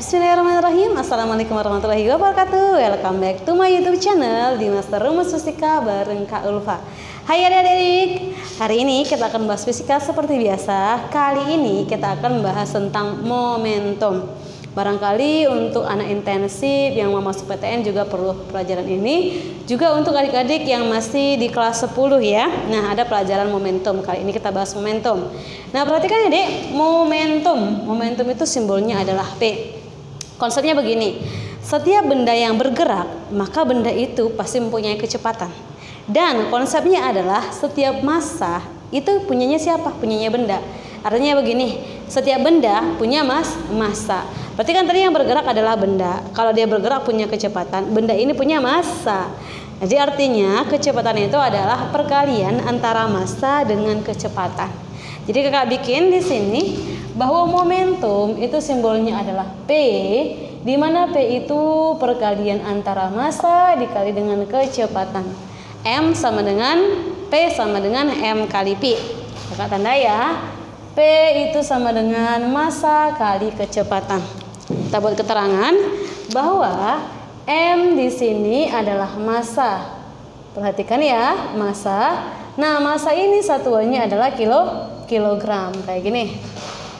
Bismillahirrahmanirrahim. Assalamualaikum warahmatullahi wabarakatuh. Welcome back to my YouTube channel di Master Rumus Fisika bareng Kak Ulfa. Hai adik-adik, hari ini kita akan bahas fisika seperti biasa. Kali ini kita akan bahas tentang momentum. Barangkali untuk anak intensif yang mau masuk PTN juga perlu pelajaran ini. Juga untuk adik-adik yang masih di kelas 10 ya. Nah, ada pelajaran momentum. Kali ini kita bahas momentum. Nah, perhatikan ya dek, momentum. Momentum itu simbolnya adalah P. Konsepnya begini, setiap benda yang bergerak, maka benda itu pasti mempunyai kecepatan. Dan konsepnya adalah setiap massa itu punyanya siapa? Punyanya benda. Artinya begini, setiap benda punya massa. Berarti kan tadi yang bergerak adalah benda. Kalau dia bergerak punya kecepatan, benda ini punya massa. Jadi artinya kecepatan itu adalah perkalian antara massa dengan kecepatan. Jadi kakak bikin di sini bahwa momentum itu simbolnya adalah P, di mana P itu perkalian antara massa dikali dengan kecepatan. M sama dengan P sama dengan M kali Pi. Kakak tanda ya. P itu sama dengan massa kali kecepatan. Kita buat keterangan bahwa M di sini adalah massa. Perhatikan ya, massa. Nah, massa ini satuannya adalah kilogram kayak gini.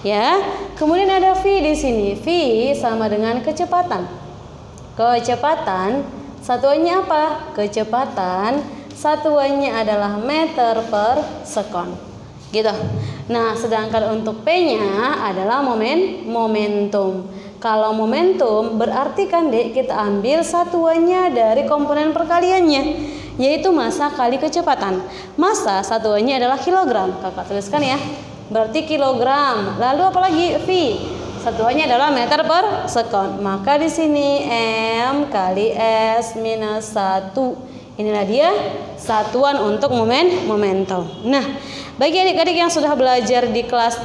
Ya. Kemudian ada V di sini. V sama dengan kecepatan. Kecepatan satuannya apa? Kecepatan satuannya adalah meter per sekon. Gitu. Nah, sedangkan untuk P-nya adalah momentum. Kalau momentum berarti kan dek kita ambil satuannya dari komponen perkaliannya, yaitu massa kali kecepatan. Massa satuannya adalah kilogram. Kakak tuliskan ya. Berarti kilogram. Lalu apalagi V? Satuannya adalah meter per sekon. Maka di sini M kali S minus 1. Inilah dia satuan untuk momentum. Nah, bagi adik-adik yang sudah belajar di kelas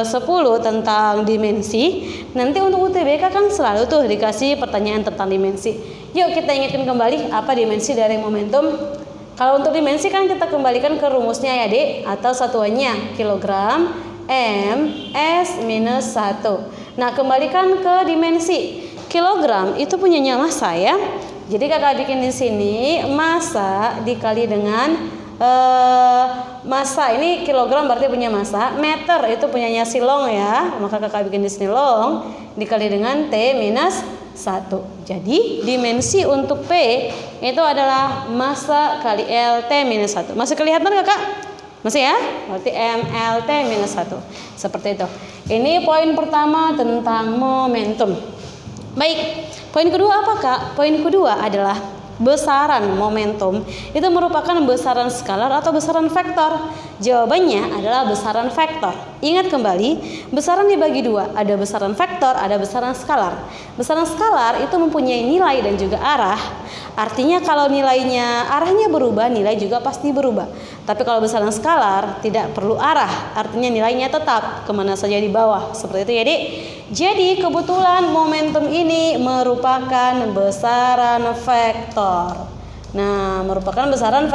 10 tentang dimensi, nanti untuk UTBK kan selalu tuh dikasih pertanyaan tentang dimensi. Yuk kita ingatkan kembali apa dimensi dari momentum. Kalau untuk dimensi kan kita kembalikan ke rumusnya ya dek, atau satuannya kilogram M S minus 1. Nah, kembalikan ke dimensi. Kilogram itu punyanya massa ya. Jadi kakak bikin di sini massa dikali dengan massa, ini kilogram berarti punya massa. Meter itu punyanya si long ya, maka kakak bikin di sini long dikali dengan T minus 1. Jadi dimensi untuk P itu adalah massa kali L T minus 1. Masih kelihatan kakak? Masih ya? Berarti MLT minus 1. Seperti itu. Ini poin pertama tentang momentum. Baik, poin kedua apa kak? Poin kedua adalah besaran momentum itu merupakan besaran skalar atau besaran vektor. Jawabannya adalah besaran vektor. Ingat kembali, besaran dibagi dua, ada besaran vektor, ada besaran skalar. Besaran skalar itu mempunyai nilai dan juga arah. Artinya kalau nilainya arahnya berubah, nilai juga pasti berubah. Tapi kalau besaran skalar tidak perlu arah, artinya nilainya tetap kemana saja di bawah. Seperti itu ya dik. Jadi kebetulan momentum ini merupakan besaran vektor. Nah, merupakan besaran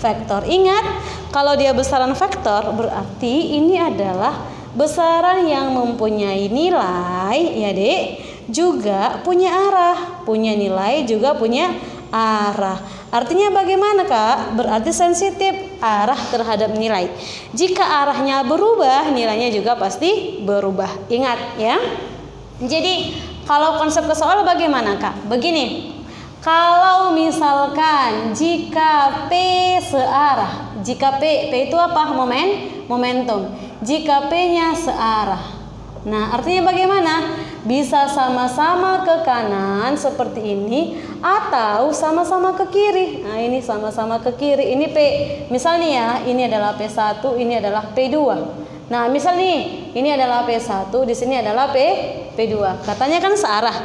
vektor. Ingat, kalau dia besaran vektor berarti ini adalah besaran yang mempunyai nilai ya dek, juga punya arah, punya nilai juga punya arah. Artinya bagaimana kak? Berarti sensitif arah terhadap nilai. Jika arahnya berubah, nilainya juga pasti berubah. Ingat ya. Jadi kalau konsep ke soal bagaimana kak? Begini. Kalau misalkan jika P searah, jika P itu apa? Momentum. Jika P-nya searah. Nah, artinya bagaimana? Bisa sama-sama ke kanan seperti ini atau sama-sama ke kiri. Nah, ini sama-sama ke kiri. Ini P. Misalnya ya, ini adalah P1, ini adalah P2. Nah, misal nih, ini adalah P1, di sini adalah P2. Katanya kan searah.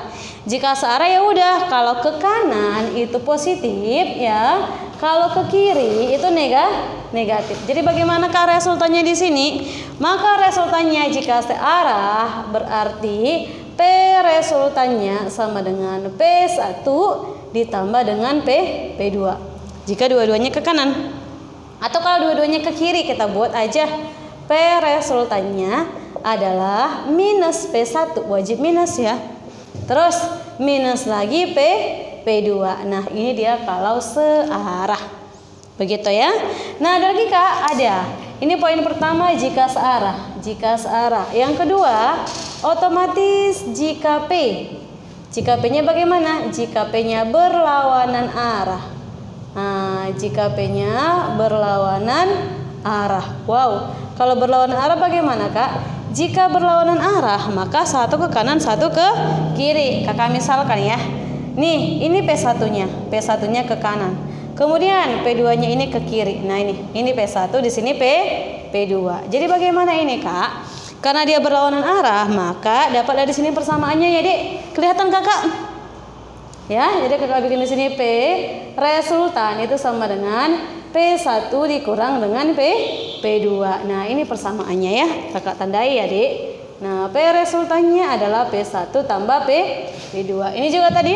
Jika searah ya udah, kalau ke kanan itu positif ya, kalau ke kiri itu negatif. Jadi bagaimana kak resultannya di sini? Maka resultannya jika searah berarti P resultannya sama dengan P1 ditambah dengan P2. Jika dua-duanya ke kanan. Atau kalau dua-duanya ke kiri kita buat aja P resultannya adalah minus P1, wajib minus ya. Terus minus lagi P2. Nah, ini dia kalau searah. Begitu ya. Nah, ada lagi Kak, ada. Ini poin pertama jika searah. Jika searah. Yang kedua, otomatis jika P. Jika P-nya bagaimana? Jika P-nya berlawanan arah. Nah, jika P-nya berlawanan arah. Wow, kalau berlawanan arah bagaimana Kak? Jika berlawanan arah, maka satu ke kanan, satu ke kiri. Kakak misalkan ya. Nih, ini P1-nya. P1-nya ke kanan. Kemudian P2-nya ini ke kiri. Nah, ini P1, di sini P2. Jadi bagaimana ini, Kak? Karena dia berlawanan arah, maka dapat dari sini persamaannya ya, Dek. Kelihatan Kakak? Ya, jadi Kakak bikin di sini P resultan itu sama dengan P1 dikurang dengan P2. Nah, ini persamaannya ya. Kakak tandai ya, Dek. Nah, P resultannya adalah P1 tambah P2. Ini juga tadi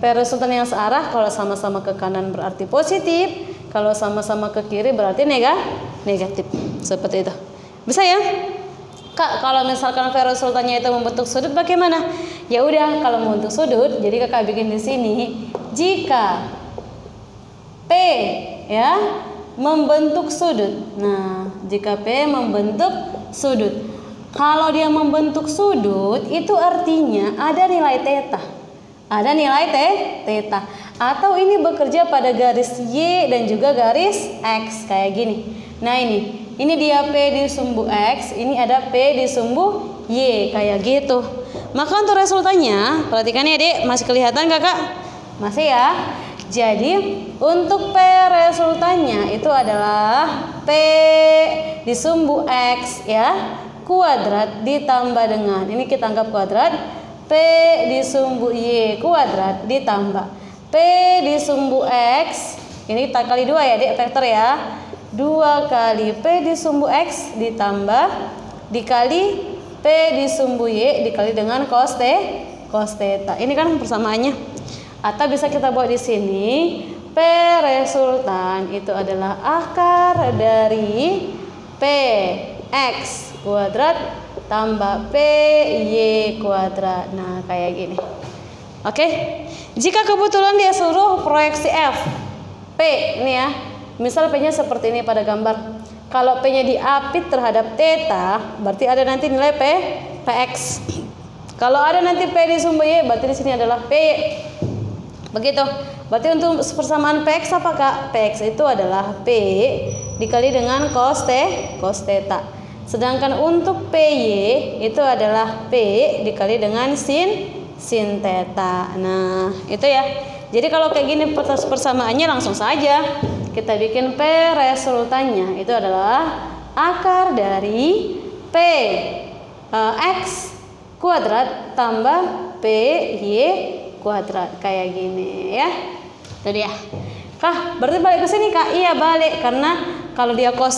P resultan yang searah, kalau sama-sama ke kanan berarti positif, kalau sama-sama ke kiri berarti negatif. Seperti itu. Bisa ya? Kak, kalau misalkan P resultannya itu membentuk sudut bagaimana? Ya udah, kalau membentuk sudut, jadi Kakak bikin di sini jika P ya membentuk sudut. Nah, jika P membentuk sudut, kalau dia membentuk sudut itu artinya ada nilai theta. Ada nilai theta. Atau ini bekerja pada garis Y dan juga garis X kayak gini. Nah, ini dia P di sumbu X, ini ada P di sumbu Y kayak gitu. Maka untuk resultannya, perhatikan ya Dek, masih kelihatan Kakak? Masih ya? Jadi untuk P resultannya itu adalah P di sumbu X ya, kuadrat ditambah dengan, ini kita anggap kuadrat, P di sumbu Y kuadrat ditambah P di sumbu X, ini kita kali 2 ya Dek, vektor ya, 2 kali P di sumbu X ditambah dikali P di sumbu Y dikali dengan cos theta. Ini kan persamaannya. Atau bisa kita buat di sini P resultan itu adalah akar dari P X kuadrat tambah P Y kuadrat. Nah, kayak gini. Oke. Jika kebetulan dia suruh proyeksi F P ini ya. Misal P-nya seperti ini pada gambar. Kalau P-nya diapit terhadap theta, berarti ada nanti nilai Px. Kalau ada nanti P di sumbu Y, berarti di sini adalah P. Begitu. Berarti untuk persamaan Px apa Kak? Px itu adalah P dikali dengan cos theta. Sedangkan untuk Py itu adalah P dikali dengan sin theta. Nah, itu ya. Jadi kalau kayak gini persamaannya langsung saja kita bikin P resultannya itu adalah akar dari P X kuadrat tambah P Y kuadrat kayak gini ya. Itu dia. Kah, berarti balik ke sini Kak? Iya balik, karena kalau dia cos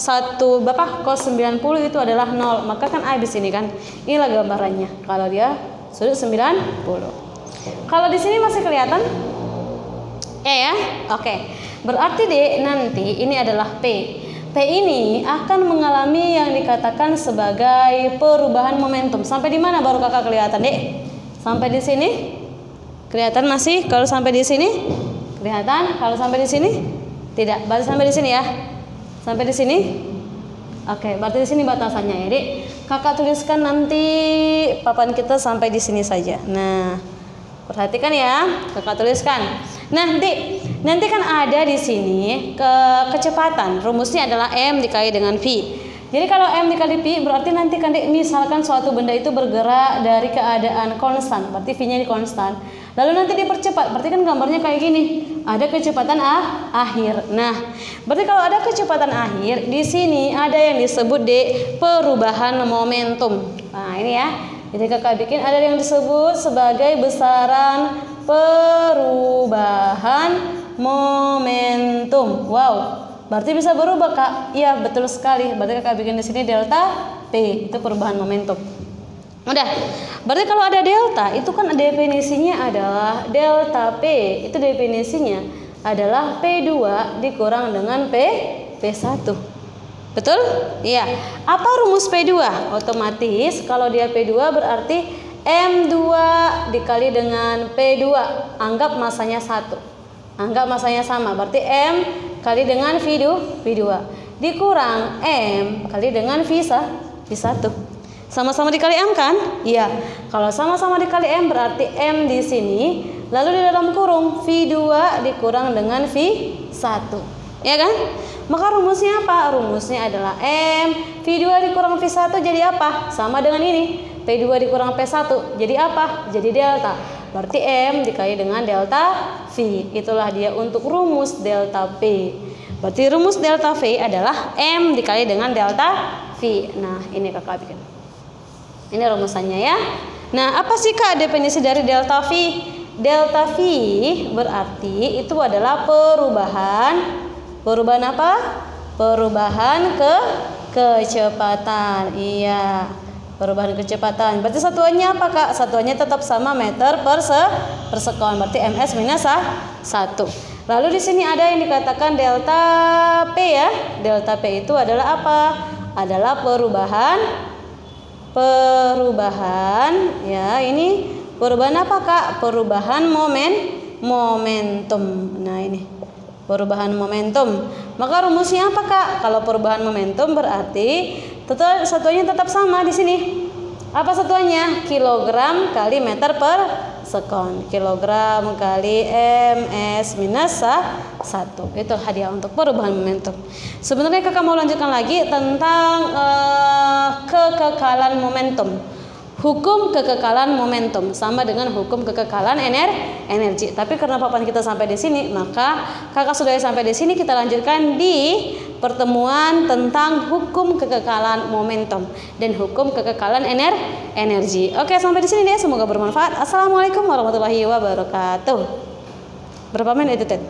90 itu adalah 0, maka kan habis ini kan. Inilah gambarannya. Kalau dia sudut 90. Kalau di sini masih kelihatan? Ya. Oke. Berarti Dek, nanti ini adalah P. P ini akan mengalami yang dikatakan sebagai perubahan momentum. Sampai di mana baru Kakak kelihatan, Dek? Sampai di sini? Kelihatan masih? Kalau sampai di sini? Kelihatan? Kalau sampai di sini? Tidak. Berarti sampai di sini ya. Sampai di sini? Oke, berarti di sini batasannya ya, Dek. Kakak tuliskan nanti papan kita sampai di sini saja. Nah, perhatikan ya, Kakak tuliskan. Nanti kan ada di sini kecepatan. Rumusnya adalah M dikali dengan V. Jadi kalau M dikali V berarti nanti kan misalkan suatu benda itu bergerak dari keadaan konstan, berarti V-nya konstan. Lalu nanti dipercepat, berarti kan gambarnya kayak gini. Ada kecepatan akhir. Nah, berarti kalau ada kecepatan akhir, di sini ada yang disebut perubahan momentum. Nah, ini ya. Jadi Kakak bikin ada yang disebut sebagai besaran perubahan momentum. Wow. Berarti bisa berubah Kak? Iya betul sekali. Berarti Kakak bikin di sini delta P, itu perubahan momentum. Udah. Berarti kalau ada delta itu kan definisinya adalah delta P, itu definisinya adalah P2 dikurang dengan P1. Betul? Iya. Apa rumus P2? Otomatis kalau dia P2 berarti M2 dikali dengan P2, anggap masanya 1. Anggap masanya sama, berarti M kali dengan V2 dikurang M kali dengan V1. Sama-sama dikali M kan? Iya. Kalau sama-sama dikali M berarti M di sini, lalu di dalam kurung V2 dikurang dengan V1. Ya kan? Maka rumusnya apa? Rumusnya adalah M V2 dikurang V1 jadi apa? Sama dengan ini. P2 dikurang P1 jadi apa? Jadi delta. Berarti M dikali dengan delta V. Itulah dia untuk rumus delta P. Berarti rumus delta V adalah M dikali dengan delta V. Nah, ini kakak bikin. Ini rumusannya ya. Nah, apa sih Kak definisi dari delta V? Delta V berarti itu adalah perubahan apa? Perubahan kecepatan. Iya. Perubahan kecepatan. Berarti satuannya apa Kak? Satuannya tetap sama meter per sekon. Berarti ms minus 1. Lalu di sini ada yang dikatakan delta P ya. Delta P itu adalah apa? Adalah perubahan ya. Ini perubahan apa Kak? Perubahan momentum. Nah, ini perubahan momentum. Maka rumusnya apa Kak? Kalau perubahan momentum berarti satuannya tetap sama di sini. Apa satuannya? Kilogram kali meter per sekon. Kilogram kali ms minus 1. Itu hadiah untuk perubahan momentum. Sebenarnya kakak mau lanjutkan lagi tentang kekekalan momentum. Hukum kekekalan momentum sama dengan hukum kekekalan energi. Tapi karena papan kita sampai di sini, maka kakak sudah sampai di sini, kita lanjutkan di pertemuan tentang hukum kekekalan momentum dan hukum kekekalan energi. Oke, sampai di sini deh. Semoga bermanfaat. Assalamualaikum warahmatullahi wabarakatuh. Berapa menit itu, Ted?